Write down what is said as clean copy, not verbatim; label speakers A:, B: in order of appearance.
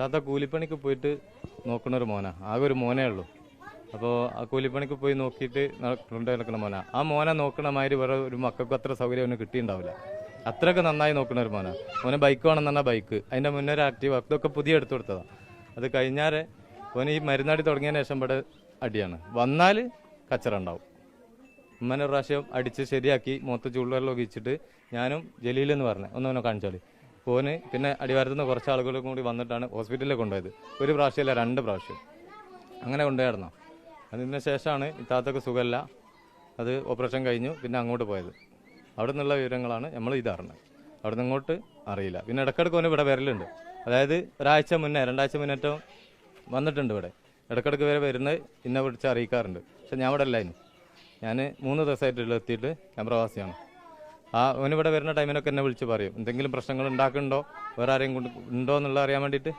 A: താത്ത കൂലിപ്പണിക്ക് പോയിട്ട് നോക്കുന്ന ഒരു മോനാ, ആകെ ഒരു മോനേ ഉള്ളൂ. അപ്പോൾ ആ കൂലിപ്പണിക്ക് പോയി നോക്കിയിട്ട് കൊണ്ടു നടക്കുന്ന മോനാ. ആ മോനെ നോക്കണ മാതിരി വേറെ ഒരു മക്കൾക്കും അത്ര സൗകര്യം അവന് കിട്ടിയിട്ടുണ്ടാവില്ല. അത്രയൊക്കെ നന്നായി നോക്കുന്ന ഒരു മോനാ. മോനെ ബൈക്ക് വേണമെന്ന് പറഞ്ഞാൽ ബൈക്ക്, അതിൻ്റെ മുന്നേ ഒരു ആക്റ്റീവ്, അതൊക്കെ പുതിയ എടുത്തു കൊടുത്തതാണ്. അത് കഴിഞ്ഞാൽ ഓന് ഈ മരുന്നടി തുടങ്ങിയതിന് ശേഷം ഇവിടെ അടിയാണ്. വന്നാൽ കച്ചറ ഉണ്ടാവും. ഉമ്മനെ പ്രാവശ്യം അടിച്ച് ശരിയാക്കി മുഖത്ത് ചൂടുവെള്ളം ഒഴിച്ചിട്ട് ഞാനും ജലീലെന്ന് പറഞ്ഞത് ഒന്നവനെ കാണിച്ചാൽ ഓന് പിന്നെ അടിവാരത്തുനിന്ന് കുറച്ച് ആളുകളും കൂടി വന്നിട്ടാണ് ഹോസ്പിറ്റലിൽ കൊണ്ടുപോയത്. ഒരു പ്രാവശ്യമല്ല 2 പ്രാവശ്യം അങ്ങനെ കൊണ്ടുപോയിരുന്നു. അതിന് ശേഷമാണ് ഇത്താത്തൊക്കെ സുഖമല്ല, അത് ഓപ്പറേഷൻ കഴിഞ്ഞു പിന്നെ അങ്ങോട്ട് പോയത്. അവിടെ നിന്നുള്ള വിവരങ്ങളാണ് നമ്മൾ ഇതറിഞ്ഞത്. അവിടെ നിന്ന് ഇങ്ങോട്ട് അറിയില്ല. പിന്നെ ഇടയ്ക്കിടയ്ക്ക് ഓന് ഇവിടെ വരലുണ്ട്. അതായത് ഒരാഴ്ച മുന്നേ 2 ആഴ്ച മുന്നേറ്റം വന്നിട്ടുണ്ട് ഇവിടെ. ഇടയ്ക്കിടയ്ക്ക് വരെ വരുന്നത് ഇന്നെ വിളിച്ച് അറിയിക്കാറുണ്ട്. പക്ഷെ ഞാൻ ഇവിടെ അല്ലായിരുന്നു. ഞാൻ 3 ദിവസമായിട്ട് എത്തിയിട്ട് ഞാൻ പ്രവാസിയാണ്. ഓനിവിടെ വരുന്ന ടൈമിനൊക്കെ എന്നെ വിളിച്ച് പറയും എന്തെങ്കിലും പ്രശ്നങ്ങൾ ഉണ്ടാക്കുന്നുണ്ടോ, വേറെ ആരെയും ഉണ്ടോ എന്നുള്ളത് അറിയാൻ വേണ്ടിയിട്ട്.